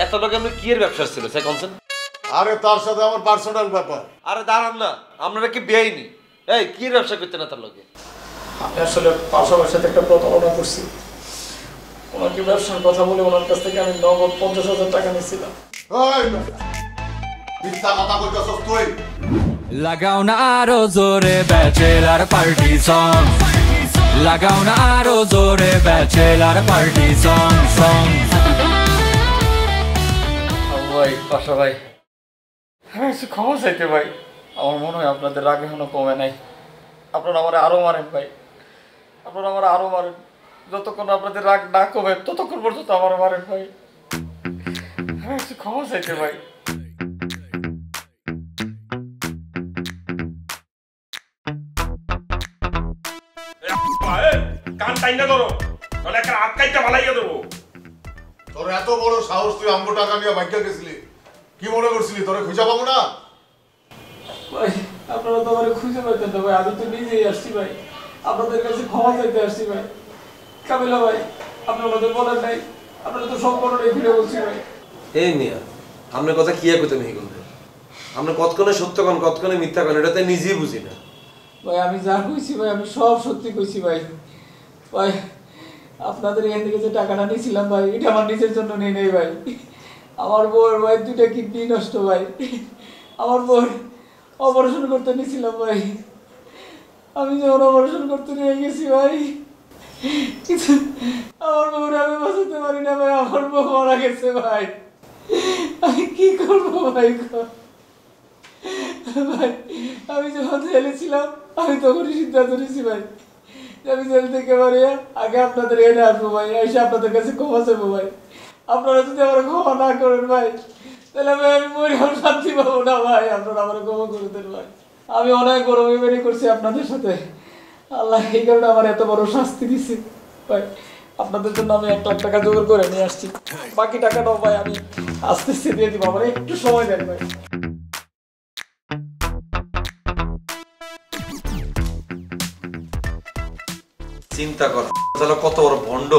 এত লোকে আপনি কি এর ব্যবসা ছিল সে কনসেন? আরে তার সাথে আমার পার্সোনাল ব্যাপার। আরে দাঁড়ান না, আপনারা কি বেআইনি? এই কি এর ব্যবসা করতে না তার লোকে? আমি আসলে পাশাপাশি সাথে একটা প্রতারণা করছি। ওনাকে ব্যবসার কথা বলে ওনার কাছ থেকে আমি নগদ 50,000 টাকা নিয়েছিলাম। মিথ্যা কথা কইতাছস তুই? লাগাও না আরো জোরে ব্যাচেলার পার্টি সং, লাগাও না আরো জোরে ব্যাচেলার পার্টি সং সং। ভাই পাশা ভাই, আমি একটু ক্ষমা চাইতে ভাই। আমার মনে হয় আপনাদের রাগ এখনো কমে নাই। আপনারা আমার আরো মারেন ভাই, আপনারা আমার আরো মারেন। যতক্ষণ আপনাদের রাগ না কমে ততক্ষণ পর্যন্ত আমার মারেন ভাই। আমি একটু ক্ষমা চাইতে ভাই। কান টাইনা ধরো, তাহলে একটা আটকাইতে ভালাইয়া দেবো। তোর এত বড় সাহস, তুই আমগো টাকা নিয়ে বাইকে গেছিলি? কি মনে করছিলি তোরে খুঁজে পাবো না? ভাই আপনারা তো আমার খুঁজে পাইতেন না ভাই, আমি তো নিজেই আসছি ভাই, আপনাদের কাছে ক্ষমা চাইতে আসছি ভাই। কাবিলা ভাই, আপনারা ওদের বলেন নাই, আপনারা তো সম্পূর্ণটাই ফিরে বলছি ভাই। এই মিয়া, আপনার কথা কি আর কইতে নেই বলতে? আপনি কতক্ষণে সত্য কন কতক্ষণে মিথ্যা কন এটা তো নিজেই বুঝি না। ভাই আমি যা কইছি ভাই আমি সব সত্যি কইছি ভাই। ভাই আপনাদের এখান থেকে যে টাকাটা নিয়েছিলাম ভাই, এটা আমার নিজের জন্য নিয়ে নেই ভাই। আমার বউর ভাই 2টা কিডনি নষ্ট ভাই, আমার বউর অপারেশন করতে নিয়েছিলাম ভাই। আমি যখন অপারেশন করতে নিয়ে গেছি ভাই, কিন্তু আমার বউর আমি বাঁচাতে পারি না ভাই, আমার বউ মারা গেছে ভাই। আমি কি করবো ভাই? ভাই আমি যখন জেলে ছিলাম আমি তখনই সিদ্ধান্ত নিয়েছি ভাই, আমি জেল থেকে বাড়িয়া আগে আপনাদের এনে আসবো ভাই, এসে আপনাদের কাছে ক্ষমা চাইবো ভাই। আপনারা যদি আমার ক্ষমা না করেন ভাই, তাহলে ভাই আমি মরে শান্তি পাবো না ভাই। আপনারা আমার ক্ষমা করে দেন ভাই। আমি অনেক বড় বেমারি করছি আপনাদের সাথে, আল্লাহ এই কারণে আমার এত বড় শাস্তি দিচ্ছে ভাই। আপনাদের জন্য আমি 1 লাখ টাকা জোগাড় করে নিয়ে আসছি, বাকি টাকাটাও ভাই আমি আস্তে আস্তে দিয়ে দিব। আমার একটু সময় দেন ভাই। চিন্তা কর তাহলে কত বড় ভণ্ড।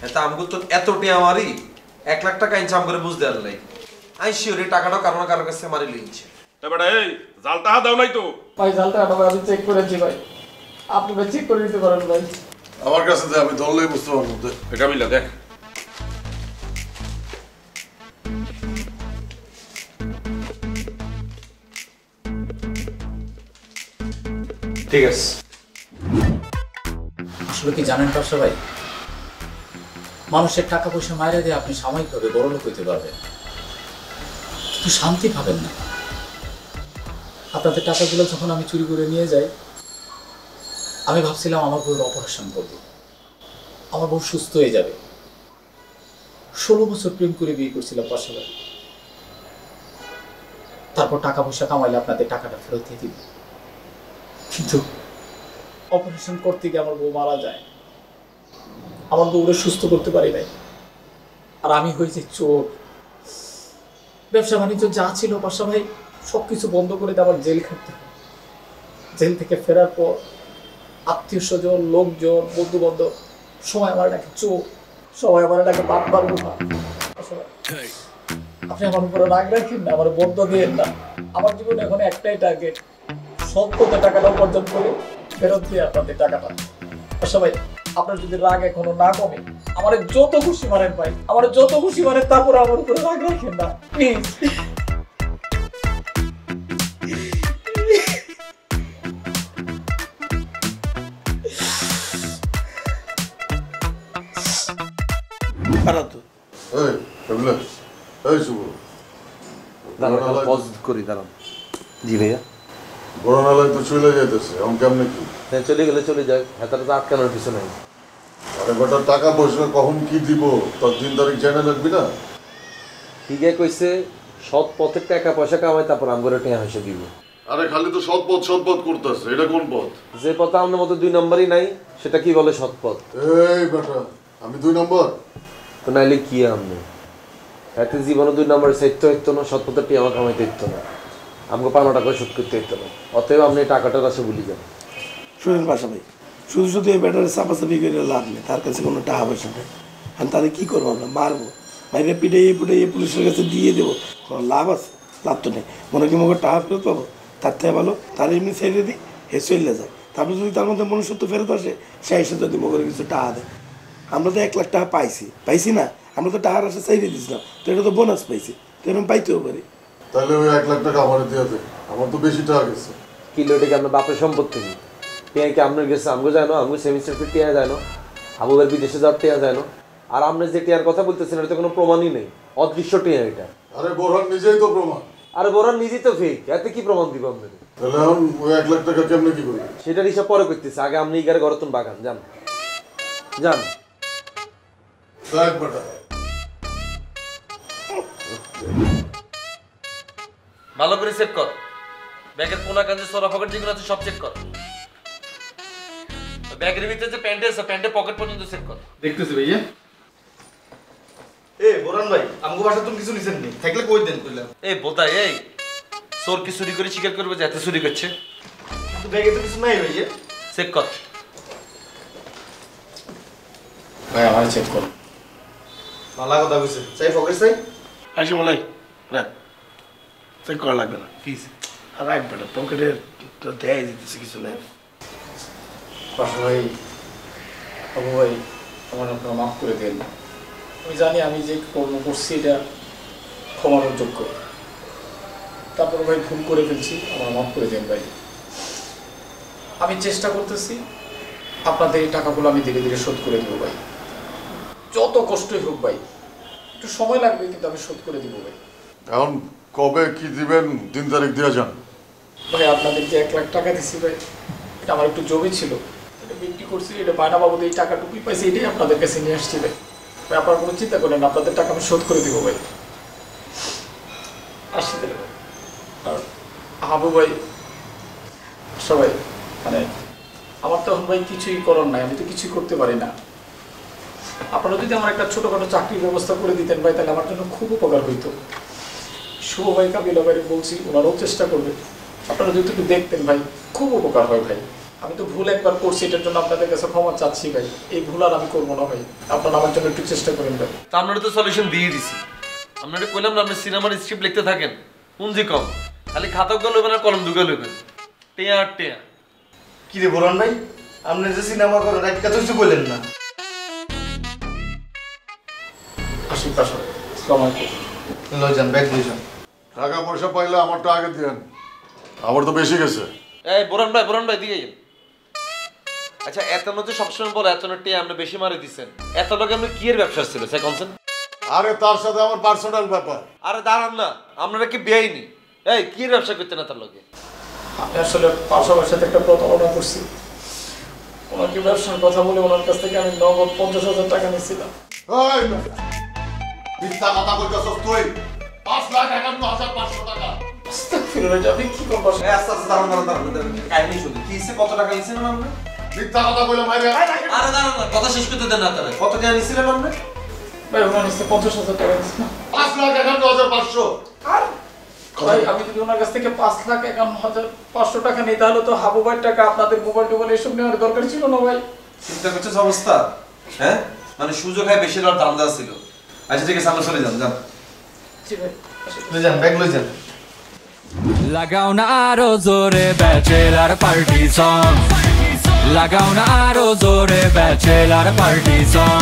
এটা আমগো তো এতটি আমারই 1 লাখ টাকা ইনকাম করে বুঝতে পারলাই। আই শিওর এই টাকাটা কারণ কারো কাছে মারি লইছে। এবারে এই জালটা দাও নাই তো? ভাই জালটা আমি চেক করেছি ভাই, আপনি ভাই চেক করে নিতে পারেন ভাই। আমার কাছে দে, আমি ধরলেই বুঝতে পারবো। এটা মিলা দেখ। ঠিক আছে। আসলে কি জানেন পাশা ভাই, মানুষের টাকা পয়সা মাইরা দিয়ে আপনি সাময়িকভাবে বড় লোক হইতে পারবেন, কিন্তু শান্তি পাবেন না। আপনাদের টাকাগুলো যখন আমি চুরি করে নিয়ে যাই, আমি ভাবছিলাম আমার বউর অপারেশন করবো, আমার বউ সুস্থ হয়ে যাবে। 16 বছর প্রেম করে বিয়ে করছিলাম পাশা ভাই। তারপর টাকা পয়সা কামাইলে আপনাদের টাকাটা ফেরত দিয়ে দিব, কিন্তু অপারেশন করতে গিয়ে আমার বউ মারা যায়। আমার বউরে সুস্থ করতে পারি নাই, আর আমি হয়েছি চোর। ব্যবসা বাণিজ্য যা ছিল পাশা ভাই সবকিছু বন্ধ করে দিয়ে আবার জেল খাটতে হয়। জেল থেকে ফেরার পর আত্মীয় স্বজন, লোকজন, বন্ধু বান্ধব সবাই আমার ডাকে চোর, সবাই আমার ডাকে বাপবার বোমা। আপনি আমার উপরে রাগ রাখেন না, আমার বন্ধ দিয়েন না। আমার জীবনে এখন একটাই টার্গেট, সৎ পথে টাকাটা উপার্জন করে ফেরত দিয়ে আপনাদের টাকাটা। সবাই আপনার যদি রাগ এখনো না কমে, আমার যত খুশি মারেন ভাই, আমার যত খুশি মারেন, তারপর আমার উপরে রাগ রাখেন না প্লিজ। করি দাঁড়ান। জি ভাইয়া। বড় নালায় তো চলে যাইতেছে, এখন কেমনে কি? চলে গেলে চলে যায়, হাতাটা তো আটকানোর কিছু নাই। আরে বেটা টাকা পয়সা কখন কি দিব তোর 3 তারিখ জানা লাগবি না? ঠিকই কইছে, সৎ পথে টাকা পয়সা কামাই তারপর আমগরে টাকা হাসে দিব। আরে খালি তো সৎ পথ করতেছে, এটা কোন পথ? যে পথে আমাদের মতো 2 নম্বরই নাই সেটা কি বলে সৎ পথ? এই বেটা আমি 2 নম্বর? তো নাইলে কি আমনে এতে জীবনে 2 নম্বর সাইতে হইতো না, সৎ পথে টাকা কামাইতে হইতো না, আমাকে 5 টাকা শোধ করতে হইতো না। অতএব আপনি টাকাটার কাছে ভুলি যান। শুনেন পাশা ভাই, শুধু এই ব্যাটারে চাপাচাপি করে লাভ নেই, তার কাছে কোনো টাকা পয়সা নেই। আমি তাহলে কী করবো? আমরা মারবো, বাইরে পিটাইয়ে পুলিশের কাছে দিয়ে দেবো কোনো লাভ আছে? লাভ তো নেই। মনে কি মনে টাকা ফেরত পাবো? তার থেকে ভালো তার এমনি ছেড়ে দিই, হে চলে যায়। তারপরে যদি তার মধ্যে মনুষ্যত্ব ফেরত আসে, সে এসে যদি মনে কিছু টাকা দেয়। আমরা তো 1 লাখ টাকা পাইছি না? আমরা তো টাকার আসে চাইলে দিছিলাম, তো এটা তো বোনাস পাইছি, তো এরকম পাইতেও পারি। তাহলে ওই 1 লাখ টাকা আমার দিয়ে দে, আমার তো বেশি টাকা গেছে। কিলোটা কি আপনার বাপের সম্পত্তি নেই? টিয়া কি আপনার গেছে? আমগো যায় না, আমগো সেমিস্টার ফি টিয়া যায় না, আবুবের বিদেশে যাওয়ার টিয়া যায় না। আর আপনার যে টিয়ার কথা বলতেছেন এটা তো কোনো প্রমাণই নেই, অদৃশ্য টিয়া এটা। আরে বোরহান নিজেই তো প্রমাণ। আরে বোরহান নিজেই তো ফেক, এতে কি প্রমাণ দিব আপনাদের? তাহলে এখন ওই 1 লাখ টাকা কেমনে কি করবে? সেটার হিসাব পরে করতেছে, আগে আপনি ইগারে গরতন বাগান যান যান। সাহেব বেটা, ভালো করে চেক কর, ব্যাগের কোনা কাজে সোরা পকেট যেগুলো আছে সব চেক কর। ব্যাগের ভিতরে যে প্যান্ট আছে প্যান্টের পকেট পর্যন্ত চেক কর। দেখতেছি ভাইয়া। এ বোরান ভাই, আমগো বাসা তুমি কিছু নিছেন নি? থাকলে কই দেন কইলাম। এই বোতাই, এই চোর কি চুরি করে স্বীকার করবে যে এত চুরি করছে? তো ব্যাগে তো কিছু নাই ভাইয়া। চেক কর। ভাই আমার চেক করুন। ভালো কথা কইছে। চাই পকেট চাই? আসি বলাই রাখ, চেক করা লাগবে না। কি রাখ বেটা, পকেটে তো দেয় দিতেছে কিছু নেই। বাসা ভাই, আবু ভাই, আমার আপনারা মাফ করে দেন। আমি জানি আমি যে কর্ম করছি এটা ক্ষমার যোগ্য। তারপর ভাই ভুল করে ফেলছি, আমার মাফ করে দেন ভাই। আমি চেষ্টা করতেছি আপনাদের এই টাকাগুলো আমি ধীরে ধীরে শোধ করে দেবো ভাই, যত কষ্টই হোক ভাই। একটু সময় লাগবে কিন্তু আমি শোধ করে দিব ভাই। এখন কবে কি দিবেন দিন তারিখ দিয়ে যান। ভাই আপনাদের যে 1 লাখ টাকা দিচ্ছি ভাই, এটা আমার একটু জমি ছিল, এটা বিক্রি করছি, এটা বায়না বাবদ এই টাকাটুকুই পাইছি, এটাই আপনাদের কাছে নিয়ে আসছি ভাই। ভাই আপনারা কোনো চিন্তা করেন, আপনাদের টাকা আমি শোধ করে দিব ভাই। আসছি তাহলে ভাই। আর হাবু ভাই, সবাই মানে আমার তো এখন ভাই কিছুই করার নাই, আমি তো কিছুই করতে পারি না। আপনারা যদি আমার একটা ছোটোখাটো চাকরির ব্যবস্থা করে দিতেন ভাই, তাহলে আমার জন্য খুব উপকার হইতো। শুভ ভাই, কাবিলা ভাই বলছি, ওনারাও চেষ্টা করবে। আপনারা যদি একটু দেখতেন ভাই, খুব উপকার হয় ভাই। আমি তো ভুল একবার করছি, এটার জন্য আপনাদের কাছে ক্ষমা চাচ্ছি ভাই। এই ভুল আর আমি করবো না ভাই, আপনারা আমার জন্য একটু চেষ্টা করেন ভাই। তা আপনারা তো সলিউশন দিয়ে দিছি। আপনারা কইলাম না আপনি সিনেমার স্ক্রিপ্ট লিখতে থাকেন, পুঁজি কম, খালি খাতা গেল আর কলম ঢুকে লইবেন, টেয়া আর টেয়া। কি রে বোরান ভাই, আপনি যে সিনেমা করেন একটা তো কিছু বললেন না। আসি পাশে, আসসালামু আলাইকুম। লই যান, ব্যাগ লই যান। টাকা পয়সা পাইলে আমারটা আগে দিয়েন, আমার তো বেশি গেছে। এই বোরান ভাই দিয়ে যান। আচ্ছা এত নতে সবসময় বলে এত নটে আপনি বেশি মারি দিচ্ছেন, এত লোক আপনি কি এর ব্যবসা ছিল সে কনসেন? আরে তার সাথে আমার পার্সোনাল ব্যাপার। আরে দাঁড়ান না, আপনারা কি বেআইনি? এই কি এর ব্যবসা করতেন না তার লোকে? আমি আসলে পাশাপাশি সাথে একটা প্রতারণা করছি। ওনাকে ব্যবসার কথা বলে ওনার কাছ থেকে আমি নগদ 50,000 টাকা নিয়েছিলাম। ওই বেটা, মিথ্যা কথা কইতাছস তুই। 5,51,500 টাকা। আস্তাগফিরুল্লাহ, আমি কি করব? আস্তে আস্তে দাঁড়ান। কাহিনী শুনি। কি হিসেবে কত টাকা নিছেন আপনি? মিথ্যা কথা কইলাম মাইরে। আরে দাঁড়ান না, কথা শেষ করতে দেন না তারা। কত টাকা নিছিলেন আপনি? ভাই ওনার কাছে 50,000 টাকা নিয়েছিলাম। 5,51,500। আর ভাই আমি যদি ওনার কাছ থেকে 5,51,500 টাকা নিই, তাহলে তো হাবু ভাইয়ের টাকা, আপনাদের মোবাইল টোবাইল এসব নেওয়ার দরকার ছিল না ভাই। চিন্তা করছিস অবস্থা? হ্যাঁ মানে সুযোগ হয় বেশি লড় ধান্দা ছিল। আচ্ছা ঠিক আছে, আমরা চলে যান। জি ভাই, লই যান, ব্যাগ লই যান। লাগাও না আরো জোরে ব্যাচেলার পার্টি সং, লাগাও না আরো জোরে ব্যাচেলার পার্টি সং।